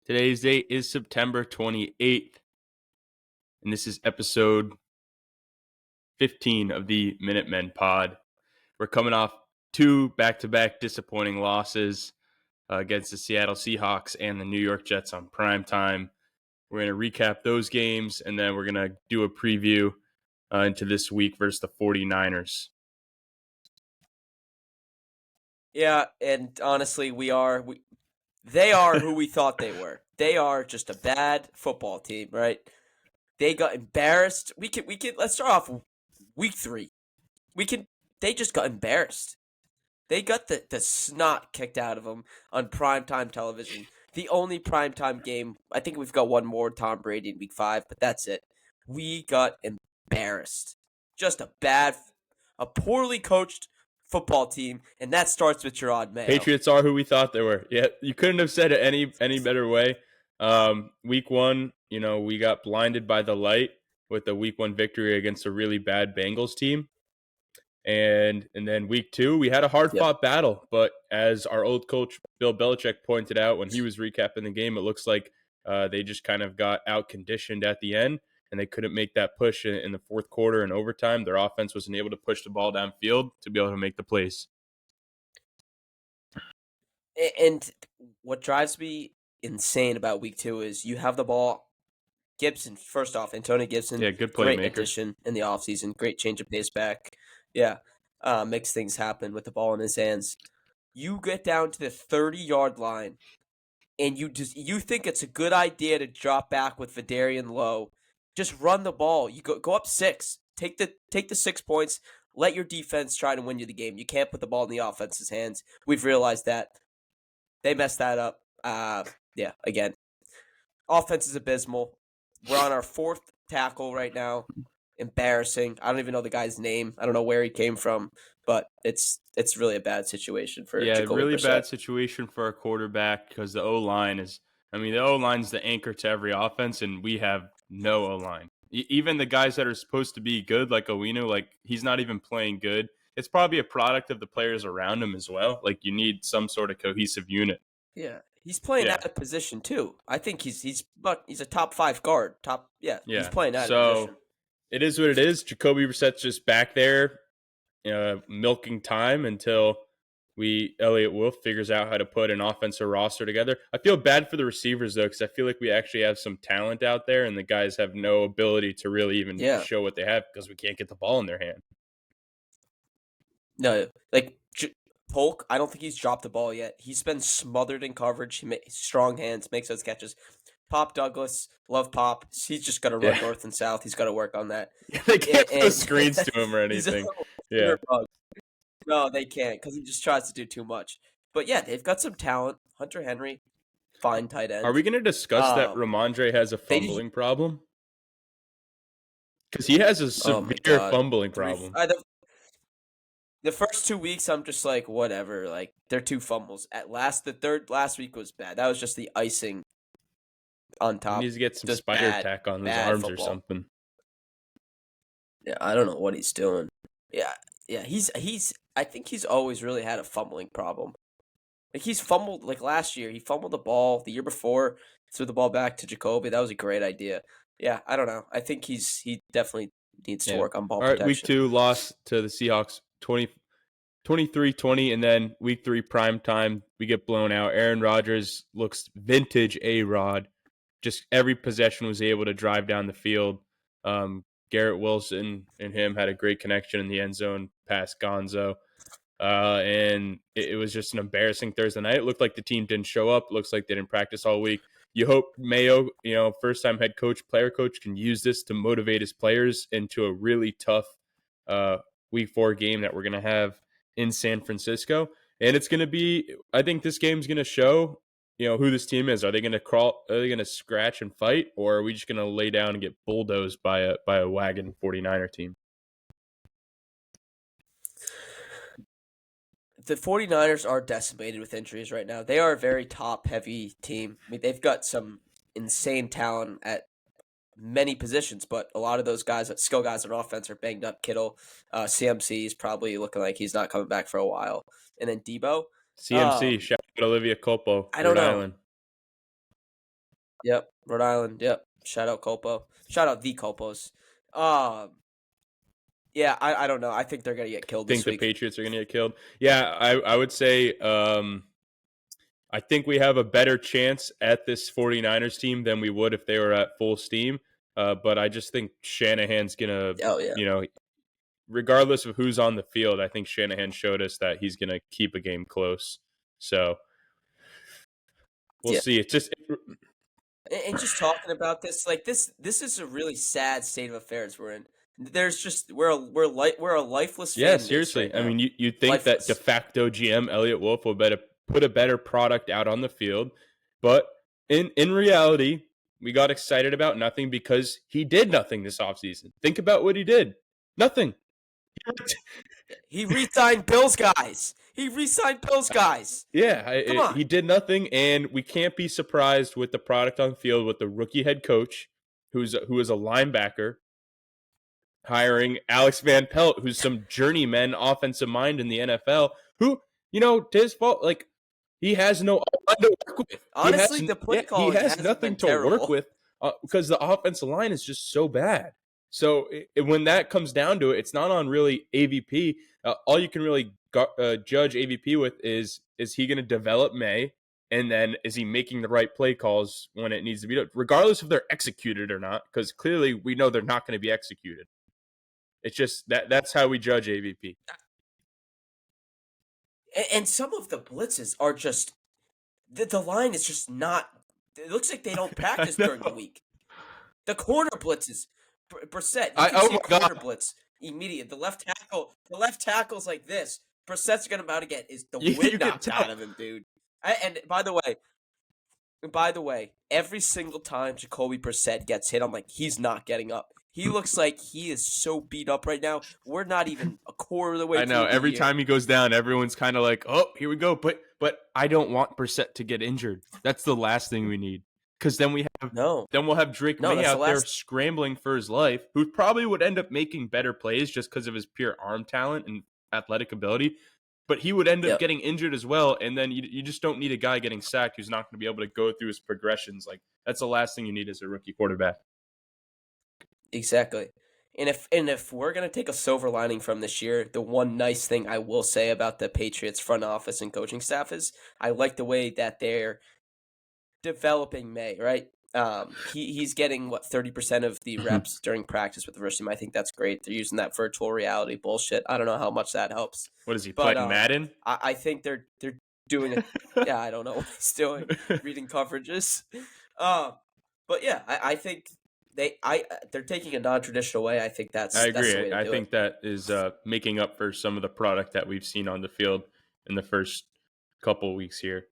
Today's date is September 28th, and this is episode 15 of the Minutemen Pod. We're coming off two back-to-back disappointing losses against the Seattle Seahawks and the New York Jets on prime time. We're going to recap those games, and then we're going to do a preview into this week versus the 49ers. Yeah, and honestly, they are who we thought they were. They are just a bad football team, right? They got embarrassed. Let's start off week 3. They just got embarrassed. They got the snot kicked out of them on primetime television. The only primetime game, I think we've got one more, Tom Brady in week 5, but that's it. We got embarrassed. Just a poorly coached football team, and that starts with Jerod Mayo. Patriots are who we thought they were. Yeah, you couldn't have said it any better way. Week 1, we got blinded by the light with the week 1 victory against a really bad Bengals team. And then week 2, we had a hard-fought battle. But as our old coach Bill Belichick pointed out when he was recapping the game, it looks like they just kind of got out-conditioned at the end, and they couldn't make that push in the fourth quarter and overtime. Their offense wasn't able to push the ball downfield to be able to make the plays. And what drives me insane about week 2 is you have the ball. Gibson, first off, Antonio Gibson, good great playmaker. addition in the offseason, great change of pace back. Yeah, makes things happen with the ball in his hands. You get down to the 30-yard line, and you think it's a good idea to drop back with Vidarian Lowe. Just run the ball. You go up 6. Take the 6 points. Let your defense try to win you the game. You can't put the ball in the offense's hands. We've realized that. They messed that up. Again. Offense is abysmal. We're on our 4th tackle right now. Embarrassing. I don't even know the guy's name. I don't know where he came from, but it's really a bad situation for Jacoby really Brissett. bad situation for our quarterback because the O-line is – the O-line's the anchor to every offense, and we have no O-line. Even the guys that are supposed to be good, like Owino, he's not even playing good. It's probably a product of the players around him as well. You need some sort of cohesive unit. Yeah. He's playing out of position too. I think he's a top 5 guard. He's playing out of position. It is what it is. Jacoby Brissett's just back there, milking time until Elliott Wolf figures out how to put an offensive roster together. I feel bad for the receivers though, because I feel like we actually have some talent out there, and the guys have no ability to really even show what they have because we can't get the ball in their hand. No, Polk, I don't think he's dropped the ball yet. He's been smothered in coverage. He makes strong hands, makes those catches. Pop Douglas, love Pop. He's just got to run north and south. He's got to work on that. They can't throw screens to him or anything. No, they can't because he just tries to do too much. But yeah, they've got some talent. Hunter Henry, fine tight end. Are we going to discuss that Ramondre has a fumbling problem? Because he has a severe fumbling problem. The first 2 weeks, I'm just like, whatever. They're 2 fumbles. Last week was bad. That was just the icing on top. He needs to get some spider tack on his arms or something. Yeah, I don't know what he's doing. Yeah. I think he's always really had a fumbling problem. He's fumbled, last year. He fumbled the ball. The year before, threw the ball back to Jacoby. That was a great idea. Yeah, I don't know. I think he definitely needs to work on ball protection. All right, week 2 loss to the Seahawks, 23-20, and then week 3 prime time, we get blown out. Aaron Rodgers looks vintage A-Rod. Just every possession was able to drive down the field. Garrett Wilson and him had a great connection in the end zone past Gonzo. And it was just an embarrassing Thursday night. It looked like the team didn't show up. It looks like they didn't practice all week. You hope Mayo, first-time head coach, player coach, can use this to motivate his players into a really tough week 4 game that we're going to have in San Francisco. And it's going to be, I think this game's going to show, who this team is. Are they going to crawl? Are they going to scratch and fight? Or are we just going to lay down and get bulldozed by a wagon 49er team? The 49ers are decimated with injuries right now. They are a very top-heavy team. They've got some insane talent at many positions, but a lot of those guys, skill guys on offense, are banged up. Kittle, CMC is probably looking like he's not coming back for a while. And then Debo. CMC, shout out Olivia Culpo, I don't know. Island. Yep, Rhode Island. Yep. Shout out Colpo. Shout out the Colpos. Um, yeah, I don't know. I think they're gonna get killed Think this the week. Patriots are going to get killed? Yeah, I would say I think we have a better chance at this 49ers team than we would if they were at full steam. But I just think Shanahan's going to, Oh yeah, you know, regardless of who's on the field, I think Shanahan showed us that he's going to keep a game close. So we'll yeah. see. It's just And just talking about this, like this is a really sad state of affairs we're in. There's just we're a lifeless yeah, fan base right seriously. I now. mean, you'd think that de Lifeless. facto GM Elliott Wolf would better put a better product out on the field, but in reality, we got excited about nothing because he did nothing this offseason. Think about what he did. Nothing. He re-signed Bills guys. He re-signed Bills guys. Yeah, Come on. he did nothing, and we can't be surprised with the product on field with the rookie head coach, who is a linebacker, hiring Alex Van Pelt, who's some journeyman offensive mind in the NFL, who, to his fault, like, he has no one to work with. Honestly, the play He calling has hasn't nothing been to work terrible. with because the offensive line is just so bad. So when that comes down to it, it's not on really AVP. All you can really judge AVP with is he going to develop May, and then is he making the right play calls when it needs to be done, regardless if they're executed or not, because clearly we know they're not going to be executed. It's just that's how we judge AVP. And some of the blitzes are just the line is just not. It looks like they don't practice during the week. The corner blitzes, Brissett. You can see a corner blitz immediate. The left tackle's like this. Brissett's gonna about to get the wind knocked out of him, dude. And by the way, every single time Jacoby Brissett gets hit, I'm like, he's not getting up. He looks like he is so beat up right now. We're not even a quarter of the way. I know. Every year. time he goes down, everyone's kind of like, "Oh, here we go." But I don't want Brissett to get injured. That's the last thing we need. Because then we'll have Drake May out there scrambling for his life, who probably would end up making better plays just because of his pure arm talent and athletic ability. But he would end up getting injured as well, and then you just don't need a guy getting sacked who's not going to be able to go through his progressions. Like, that's the last thing you need as a rookie quarterback. Exactly. And if we're gonna take a silver lining from this year, the one nice thing I will say about the Patriots front office and coaching staff is I like the way that they're developing May, right? He's getting 30% of the reps during practice with the first team. I think that's great. They're using that virtual reality bullshit. I don't know how much that helps. What is he playing Madden? I think they're doing it. Yeah, I don't know what he's doing. Reading coverages. But yeah, I think they're taking a non-traditional way. I think that's. I agree. That's the way to I do think it. that is making up for some of the product that we've seen on the field in the first couple weeks here.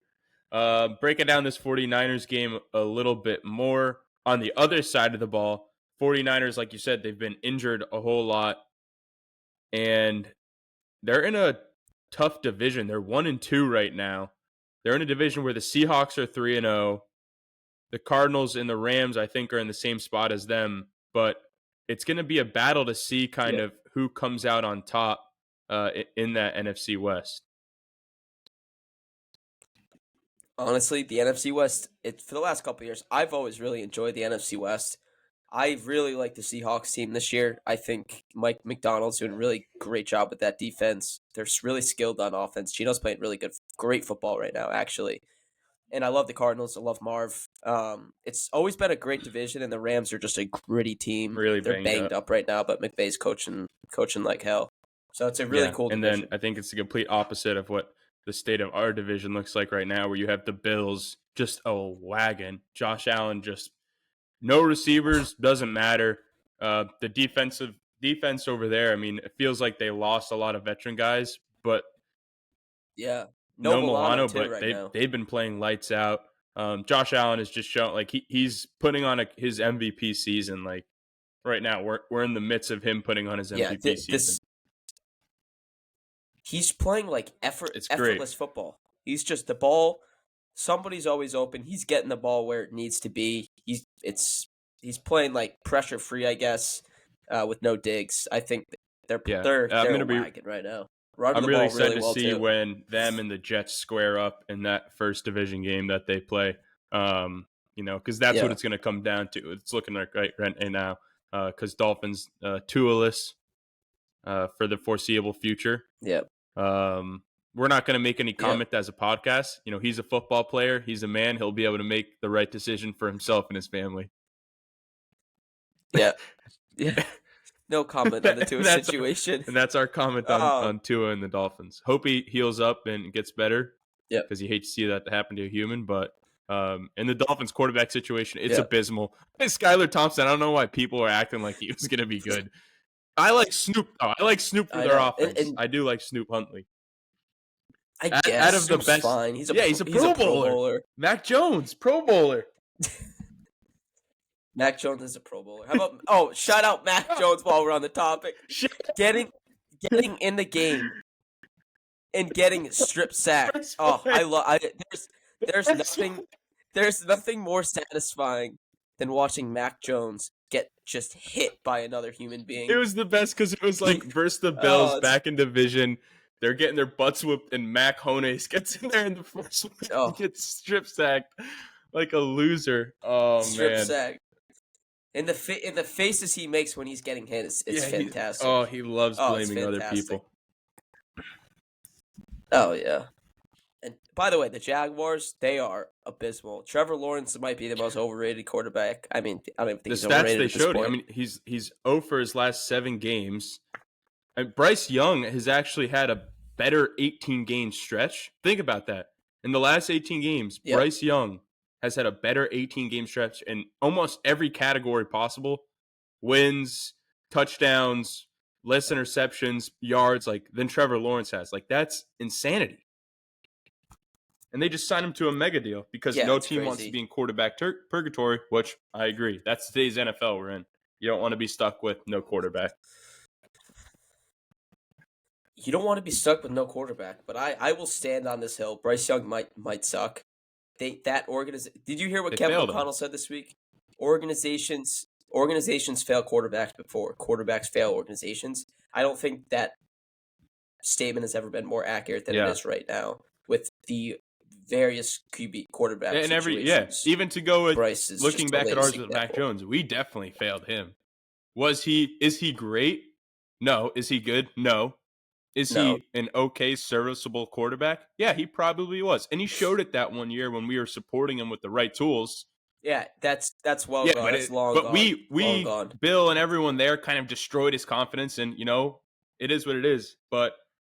Breaking down this 49ers game a little bit more. On the other side of the ball, 49ers, like you said, they've been injured a whole lot. And they're in a tough division. They're 1-2 right now. They're in a division where the Seahawks are 3-0. The Cardinals and the Rams, I think, are in the same spot as them. But it's going to be a battle to see kind of who comes out on top in that NFC West. Honestly, the NFC West, for the last couple of years, I've always really enjoyed the NFC West. I really like the Seahawks team this year. I think Mike McDonald's doing a really great job with that defense. They're really skilled on offense. Gino's playing really great football right now, actually. And I love the Cardinals. I love Marv. It's always been a great division, and the Rams are just a gritty team. Really They're banged up right now, but McVay's coaching like hell. So it's a really cool division. And then I think it's the complete opposite of what the state of our division looks like right now, where you have the Bills just a wagon. Josh Allen just no receivers, doesn't matter. The defense over there, I mean, it feels like they lost a lot of veteran guys, but yeah. No Milano, but they've been playing lights out. Josh Allen has just shown like he's putting on his MVP season. Like right now, we're in the midst of him putting on his MVP season. He's playing like effortless football. He's just the ball. Somebody's always open. He's getting the ball where it needs to be. He's playing like pressure free, I guess, with no digs. I think they're wagon right now. I'm really excited to see when them and the Jets square up in that first division game that they play. because that's what Yeah. it's going to come down to. It's looking like right now because Dolphins Tua-less for the foreseeable future. Yeah. We're not going to make any Yep. comment as a podcast. He's a football player. He's a man. He'll be able to make the right decision for himself and his family. Yeah. Yeah. No comment on the Tua That's situation. And that's our comment on Tua and the Dolphins. Hope he heals up and gets better. Yeah. Because you hate to see that happen to a human. But in the Dolphins quarterback situation, it's Yeah. abysmal. Hey, Skylar Thompson, I don't know why people are acting like he was going to be good. I like Snoop, though. I like Snoop for their know. offense. And I do like Snoop Huntley. I guess out of the Snoop's best, fine. He's a Pro Bowler. Mac Jones, Pro Bowler. Mac Jones is a Pro Bowler. How about shout out Mac Jones while we're on the topic. Getting in the game and getting strip sacked. Oh, I love. There's nothing more satisfying than watching Mac Jones get just hit by another human being. It was the best because it was like versus the Bills back in division. They're getting their butts whooped, and Mac Jones gets in there in the first one and gets strip sacked like a loser. Oh, strip man. sacked. And the faces he makes when he's getting hit, it's fantastic. He loves blaming other people. Oh, yeah. And by the way, the Jaguars, they are abysmal. Trevor Lawrence might be the most overrated quarterback. I mean, I don't even think he's overrated at this point. I mean, he's 0 for his last 7 games. And Bryce Young has actually had a better 18-game stretch. Think about that. In the last 18 games, Bryce Young has had a better 18-game stretch in almost every category possible. Wins, touchdowns, less interceptions, yards, than Trevor Lawrence has. That's insanity. And they just signed him to a mega deal because no team wants to be in quarterback purgatory, which I agree. That's today's NFL we're in. You don't want to be stuck with no quarterback. You don't want to be stuck with no quarterback, but I will stand on this hill. Bryce Young might suck. Did you hear what Kevin O'Connell said this week? Organizations fail quarterbacks before quarterbacks fail organizations. I don't think that statement has ever been more accurate than it is right now with the various QB quarterback situations. Even to go with Bryce is looking back at ours with Mac Jones, we definitely failed him. Is he great? No. Is he good? No. Is he an okay, serviceable quarterback? Yeah, he probably was. And he showed it that one year when we were supporting him with the right tools. Yeah, that's well gone. That's long gone. Long gone. Bill and everyone there kind of destroyed his confidence, and it is what it is. But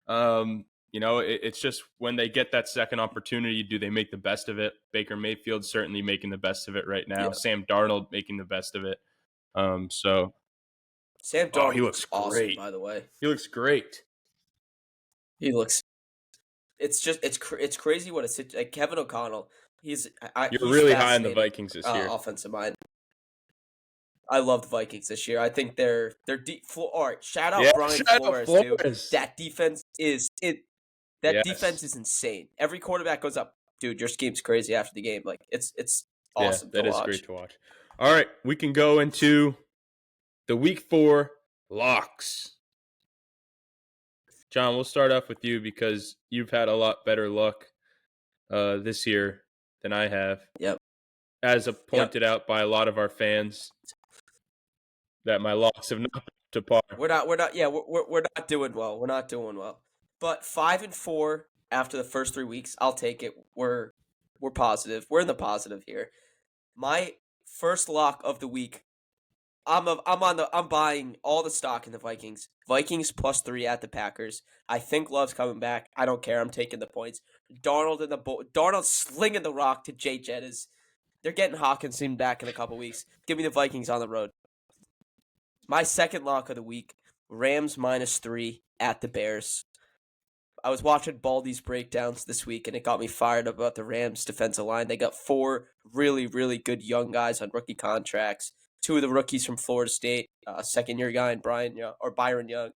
it's just when they get that second opportunity, do they make the best of it? Baker Mayfield certainly making the best of it right now. Yeah. Sam Darnold making the best of it. Sam Darnold he looks awesome, great. By the way, he looks great. It's crazy what Kevin O'Connell. He's really high on the Vikings this year. Offensive mind. I love the Vikings this year. I think they're deep. All right, shout out Brian Flores, dude. That defense is defense is insane. Every quarterback goes up, dude. Your scheme's crazy after the game. It's awesome. That is great to watch. All right, we can go into the Week 4 locks. John, we'll start off with you because you've had a lot better luck this year than I have. Yep. As pointed out by a lot of our fans, that my locks have not been to par. We're not doing well. We're not doing well. But 5-4 after the first 3 weeks, I'll take it. We're positive. We're in the positive here. My first lock of the week. I'm buying all the stock in the Vikings. Vikings +3 at the Packers. I think Love's coming back. I don't care. I'm taking the points. Darnold slinging the rock to Jay Jettis. They're getting Hawkinson back in a couple weeks. Give me the Vikings on the road. My second lock of the week, Rams -3 at the Bears. I was watching Baldy's breakdowns this week, and it got me fired up about the Rams defensive line. They got 4 really, really good young guys on rookie contracts. 2 of the rookies from Florida State, second-year guy and Byron Young.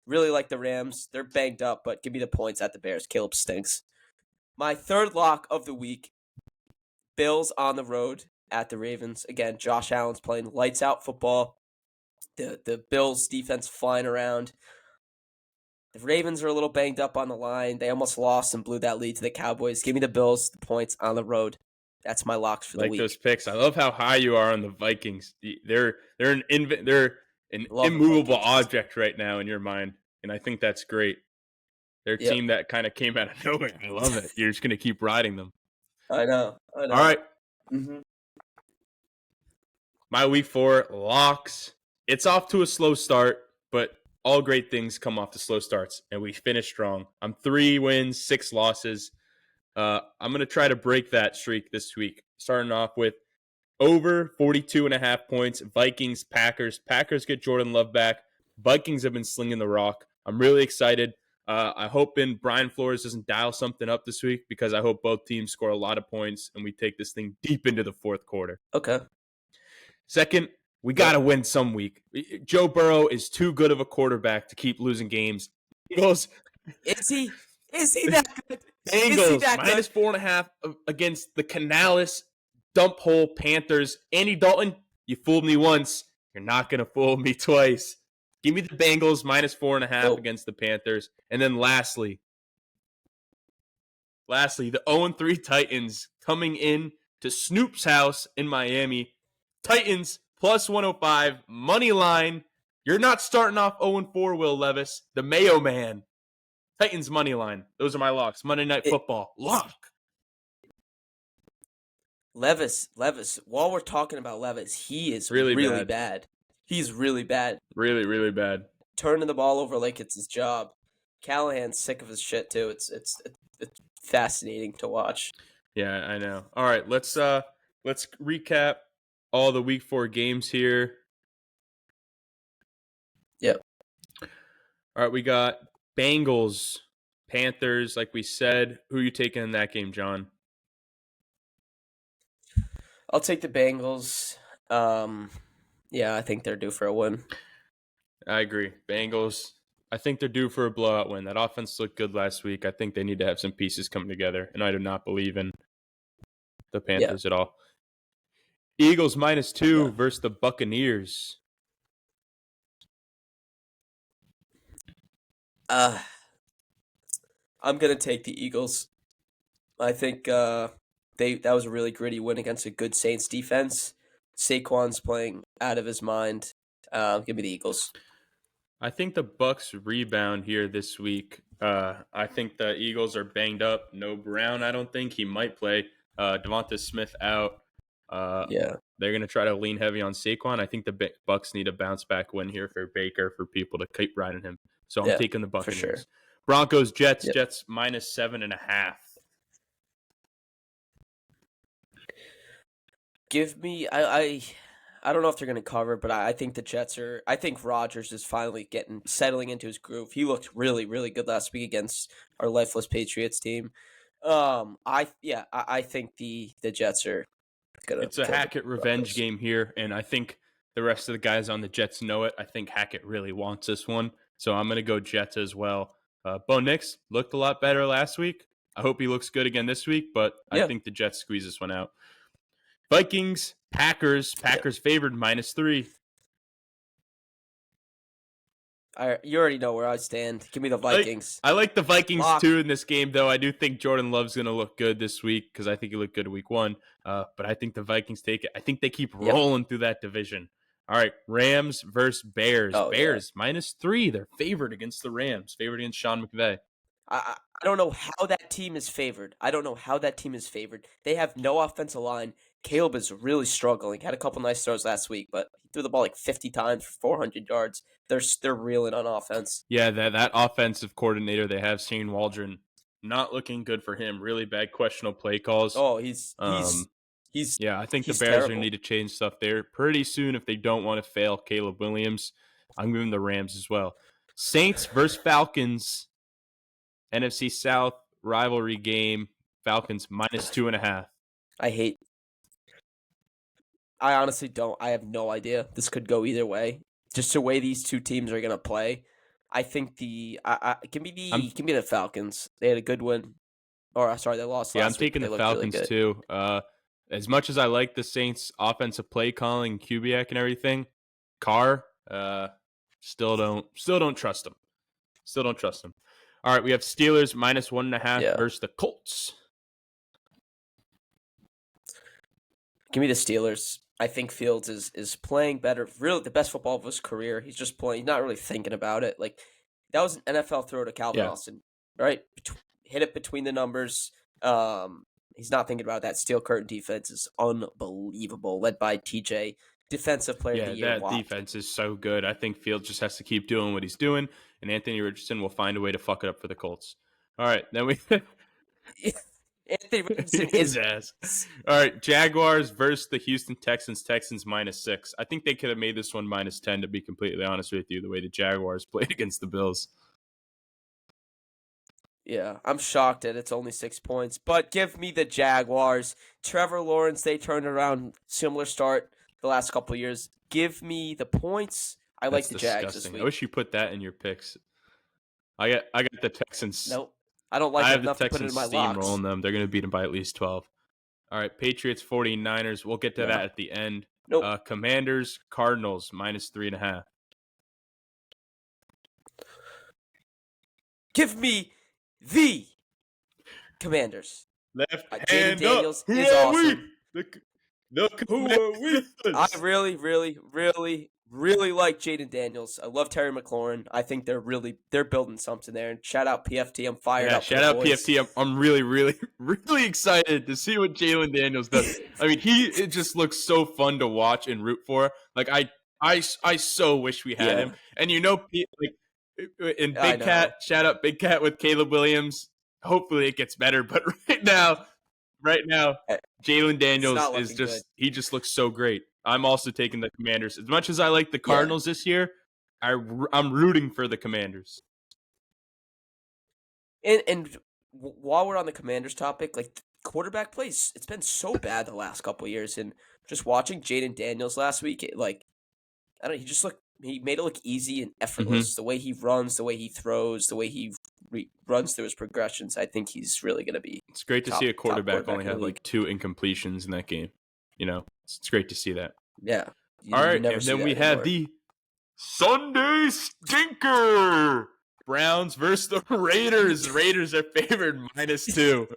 Really like the Rams. They're banged up, but give me the points at the Bears. Caleb stinks. My third lock of the week, Bills on the road at the Ravens. Again, Josh Allen's playing lights-out football. The Bills' defense flying around. The Ravens are a little banged up on the line. They almost lost and blew that lead to the Cowboys. Give me the Bills, the points on the road That's my locks for the Like week. those picks. I love how high you are on the Vikings. They're an Love the immovable Vikings. object right now in your mind, and I think that's great. They're a Yep. team that kind of came out of nowhere. I love it. You're just gonna keep riding them. I know. All right, Mm-hmm. my week 4 locks. It's off to a slow start, but all great things come off the slow starts, and we finish strong. I'm 3 wins, 6 losses. I'm going to try to break that streak this week, starting off with over 42.5 points. Vikings, Packers. Packers get Jordan Love back. Vikings have been slinging the rock. I'm really excited. I hope Brian Flores doesn't dial something up this week because I hope both teams score a lot of points and we take this thing deep into the fourth quarter. Okay. Second, we got to win some week. Joe Burrow is too good of a quarterback to keep losing games. Eagles. Is he? Is he that good? Bengals minus 4.5 against the Canales dump hole Panthers. Andy Dalton, you fooled me once. You're not going to fool me twice. Give me the Bengals minus 4.5 against the Panthers. And then lastly, the 0-3 Titans coming in to Snoop's house in Miami. Titans plus 105, money line. You're not starting off 0-4, Will Levis, the Mayo Man. Titans money line. Those are my locks. Monday Night Football. Lock. Levis. While we're talking about Levis, he is really bad. He's really bad. Really, really bad. Turning the ball over like it's his job. Callahan's sick of his shit too. It's fascinating to watch. Yeah, I know. All right, let's recap all the week 4 games here. Yep. All right, we got Bengals, Panthers, like we said. Who are you taking in that game, John? I'll take the Bengals. Yeah, I think they're due for a win. I agree. Bengals, I think they're due for a blowout win. That offense looked good last week. I think they need to have some pieces come together, and I do not believe in the Panthers at all. Eagles minus 2 versus the Buccaneers. I'm gonna take the Eagles. I think that was a really gritty win against a good Saints defense. Saquon's playing out of his mind. Give me the Eagles. I think the Bucs rebound here this week. I think the Eagles are banged up. No Brown, I don't think. He might play. Devonta Smith out. They're going to try to lean heavy on Saquon. I think the Bucs need a bounce back win here for Baker, for people to keep riding him. So I'm taking the Buccaneers. For sure. Broncos, Jets. Jets minus 7.5. Give me I don't know if they're going to cover, but I think the Jets are. I think Rodgers is finally settling into his groove. He looked really, really good last week against our lifeless Patriots team. I think the Jets are gonna. It's a Hackett revenge game here, and I think the rest of the guys on the Jets know it. I think Hackett really wants this one, so I'm going to go Jets as well. Bo Nix looked a lot better last week. I hope he looks good again this week, but I think the Jets squeeze this one out. Vikings, Packers. Packers favored minus 3. You already know where I stand. Give me the Vikings. I like the Vikings too in this game, though. I do think Jordan Love's going to look good this week because I think he looked good week 1. But I think the Vikings take it. I think they keep rolling through that division. All right, Rams versus Bears. Bears minus 3. They're favored against the Rams. Favored against Sean McVay. I don't know how that team is favored. They have no offensive line. Caleb is really struggling. Had a couple nice throws last week, but he threw the ball like 50 times for 400 yards. They're reeling on offense. Yeah, that offensive coordinator they have, Shane Waldron, not looking good for him. Really bad questionable play calls. Oh, he's yeah, I think the Bears terrible. are going to need to change stuff there pretty soon if they don't want to fail Caleb Williams. I'm giving the Rams as well. Saints versus Falcons. NFC South rivalry game. Falcons minus 2.5. I honestly don't. I have no idea. This could go either way. Just the way these two teams are gonna play, I think give me the Falcons. They had a good win. Or sorry, they lost. Yeah, I'm taking the Falcons really too. As much as I like the Saints' offensive play calling, Kubiak and everything, Carr, still don't trust him. Still don't trust him. All right, we have Steelers minus 1.5 versus the Colts. Give me the Steelers. I think Fields is playing better. Really, the best football of his career. He's just playing. He's not really thinking about it. Like that was an NFL throw to Calvin Yeah. Austin, right? Hit it between the numbers. He's not thinking about that. Steel curtain defense is unbelievable, led by TJ, defensive player of the year. That defense is so good. I think Fields just has to keep doing what he's doing, and Anthony Richardson will find a way to fuck it up for the Colts. All right, then we. Anthony Richardson his is ass. All right, Jaguars versus the Houston Texans. Texans -6. I think they could have made this one -10, to be completely honest with you, the way the Jaguars played against the Bills. Yeah, I'm shocked that it's only 6 points, but give me the Jaguars. Trevor Lawrence, they turned around, similar start the last couple of years. Give me the points. I like the Jags this week. I wish you put that in your picks. I got the Texans. Nope. I don't like I it have the enough to put it in Texans my locks. steamrolling them. They're going to beat them by at least 12. All right, Patriots 49ers. We'll get to that at the end. Nope. Commanders Cardinals -3.5. Give me the Commanders. Left Jaden hand Daniels up. Who is are awesome. we? The Commanders. I really, really, really, really like Jaden Daniels. I love Terry McLaurin. I think they're building something there. And shout out PFT. I'm fired up. Shout out PFT. I'm really, really, really excited to see what Jalen Daniels does. I mean, it just looks so fun to watch and root for. Like I so wish we had him. And and Big Cat, shout out Big Cat with Caleb Williams. Hopefully it gets better, but right now, Jalen Daniels he just looks so great. I'm also taking the Commanders. As much as I like the Cardinals this year, I'm rooting for the Commanders. And while we're on the Commanders topic, like quarterback plays, it's been so bad the last couple of years. And just watching Jaden Daniels last week, he made it look easy and effortless. Mm-hmm. The way he runs, the way he throws, the way he runs through his progressions, I think he's really going to be. It's great to see a quarterback only have like 2 incompletions in that game. You know, it's great to see that. Yeah. All right, and then we have the Sunday Stinker. Browns versus the Raiders. Raiders are favored -2.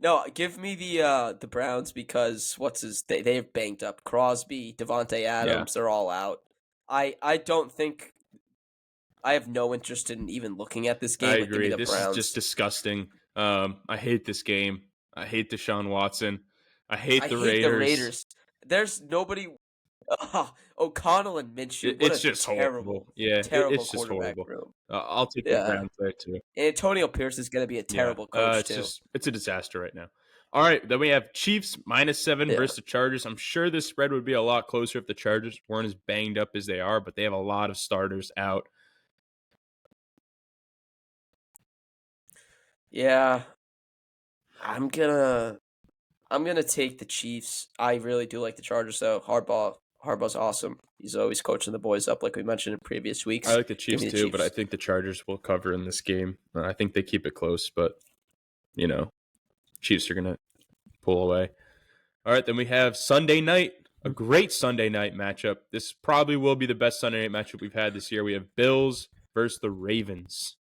No, give me the Browns because they've banked up Crosby, Devontae Adams, they're all out. I don't think I have no interest in even looking at this game. I agree. This is just disgusting. I hate this game. I hate Deshaun Watson. I hate the Raiders. There's nobody. O'Connell and Minshew. It's just horrible. Yeah, it's just horrible. I'll take the Browns there too. Antonio Pierce is going to be a terrible coach too. It's a disaster right now. All right, then we have Chiefs -7 versus the Chargers. I'm sure this spread would be a lot closer if the Chargers weren't as banged up as they are, but they have a lot of starters out. Yeah, I'm gonna take the Chiefs. I really do like the Chargers though. Harbaugh's awesome. He's always coaching the boys up, like we mentioned in previous weeks. I like the Chiefs too, but I think the Chargers will cover in this game. I think they keep it close, but Chiefs are gonna pull away. All right, then we have Sunday night, a great Sunday night matchup. This probably will be the best Sunday night matchup we've had this year. We have Bills versus the Ravens.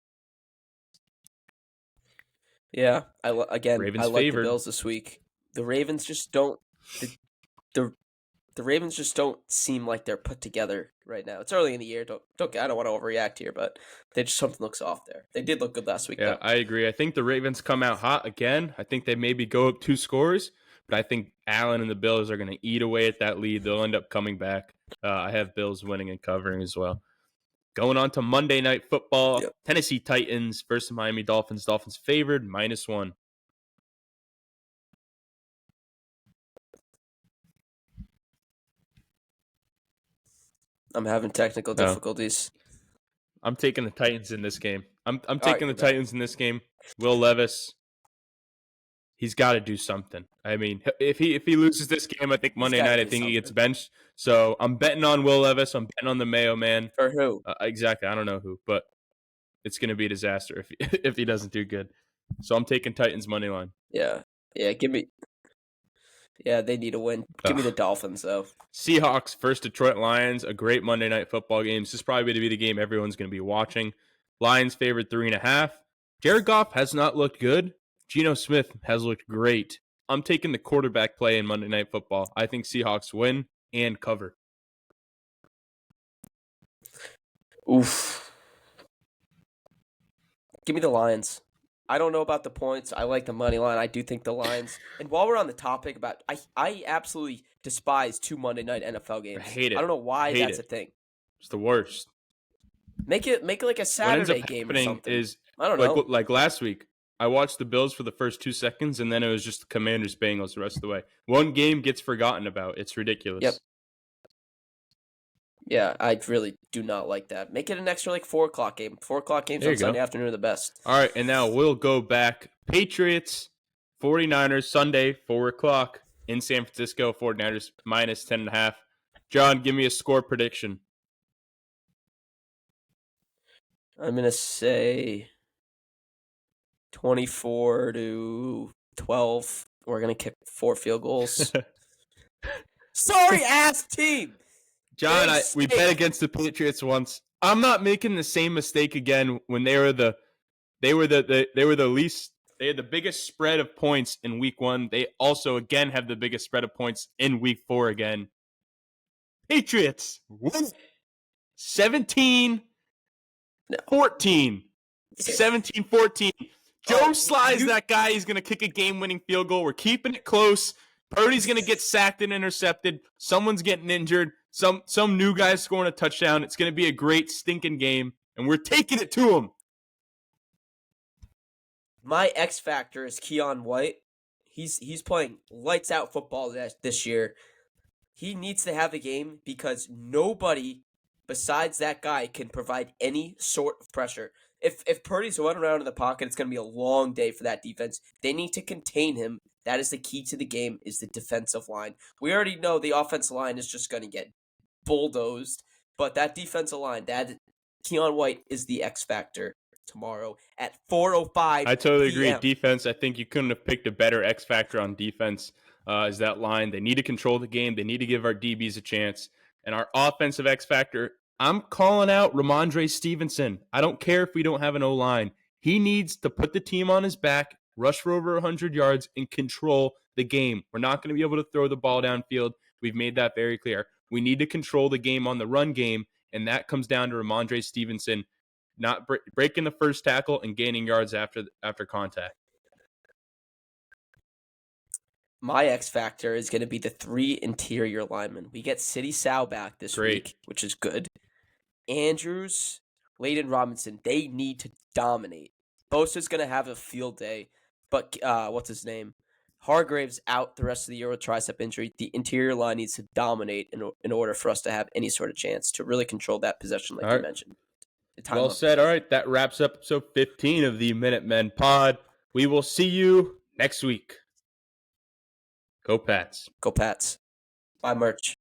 Yeah, I like the Bills this week. The Ravens just don't. The Ravens just don't seem like they're put together right now. It's early in the year. I don't want to overreact here, but something looks off there. They did look good last week. Yeah, though. I agree. I think the Ravens come out hot again. I think they maybe go up 2 scores, but I think Allen and the Bills are going to eat away at that lead. They'll end up coming back. I have Bills winning and covering as well. Going on to Monday Night Football, Tennessee Titans versus Miami Dolphins. Dolphins favored -1. I'm having technical difficulties. I'm taking the Titans in this game. I'm taking the Titans in this game. Will Levis, he's got to do something. I mean, if he loses this game, I think Monday night, I think he gets benched. So I'm betting on Will Levis. I'm betting on the Mayo Man. For who? Exactly. I don't know who, but it's going to be a disaster if he doesn't do good. So I'm taking Titans money line. Yeah. Give me. Yeah, they need a win. Give me the Dolphins, though. Seahawks versus Detroit Lions, a great Monday Night Football game. This is probably going to be the game everyone's going to be watching. Lions favored 3.5. Jared Goff has not looked good. Geno Smith has looked great. I'm taking the quarterback play in Monday Night Football. I think Seahawks win and cover. Oof. Give me the Lions. I don't know about the points. I like the money line. I do think the Lions. And while we're on the topic about, I absolutely despise 2 Monday night NFL games. I hate it. I don't know why hate that's it. a thing. It's the worst. Make it like a What ends Saturday up game or happening something. is I don't know. like last week. I watched the Bills for the first 2 seconds, and then it was just the Commanders Bengals the rest of the way. One game gets forgotten about. It's ridiculous. Yep. Yeah, I really do not like that. Make it an extra like 4:00 game. 4:00 games There on you go. Sunday afternoon are the best. All right, and now we'll go back. Patriots, 49ers, Sunday, 4 o'clock in San Francisco. 49ers minus 10.5. John, give me a score prediction. I'm gonna say 24-12. We're gonna kick 4 field goals. Sorry, ass team. John, Very we safe. bet against the Patriots once. I'm not making the same mistake again when they were the least. They had the biggest spread of points in week 1. They also again have the biggest spread of points in week 4 again. Patriots win 17-14. 17-14. Joe Sly's that guy. He's going to kick a game-winning field goal. We're keeping it close. Purdy's going to get sacked and intercepted. Someone's getting injured. Some new guy's scoring a touchdown. It's going to be a great stinking game, and we're taking it to him. My X factor is Keon White. He's playing lights out football this year. He needs to have a game because nobody besides that guy can provide any sort of pressure. If Purdy's running around in the pocket, it's going to be a long day for that defense. They need to contain him. That is the key to the game, is the defensive line. We already know the offensive line is just going to get bulldozed, but that defensive line, that Keon White is the X factor tomorrow at 4:05. I totally agree. PM. Defense, I think you couldn't have picked a better X factor on defense. Is that line? They need to control the game. They need to give our DBs a chance. And our offensive X factor, I'm calling out Ramondre Stevenson. I don't care if we don't have an O-line. He needs to put the team on his back, rush for over 100 yards, and control the game. We're not going to be able to throw the ball downfield. We've made that very clear. We need to control the game on the run game, and that comes down to Ramondre Stevenson not breaking the first tackle and gaining yards after contact. My X factor is going to be the 3 interior linemen. We get City Sal back this week, which is good. Andrews, Layden Robinson, they need to dominate. Bosa's going to have a field day, but what's his name? Hargrave's out the rest of the year with tricep injury. The interior line needs to dominate in order for us to have any sort of chance to really control that possession like you mentioned. Well said. All right, that wraps up episode 15 of the Minutemen Pod. We will see you next week. Go Pats. Go Pats. Buy merch.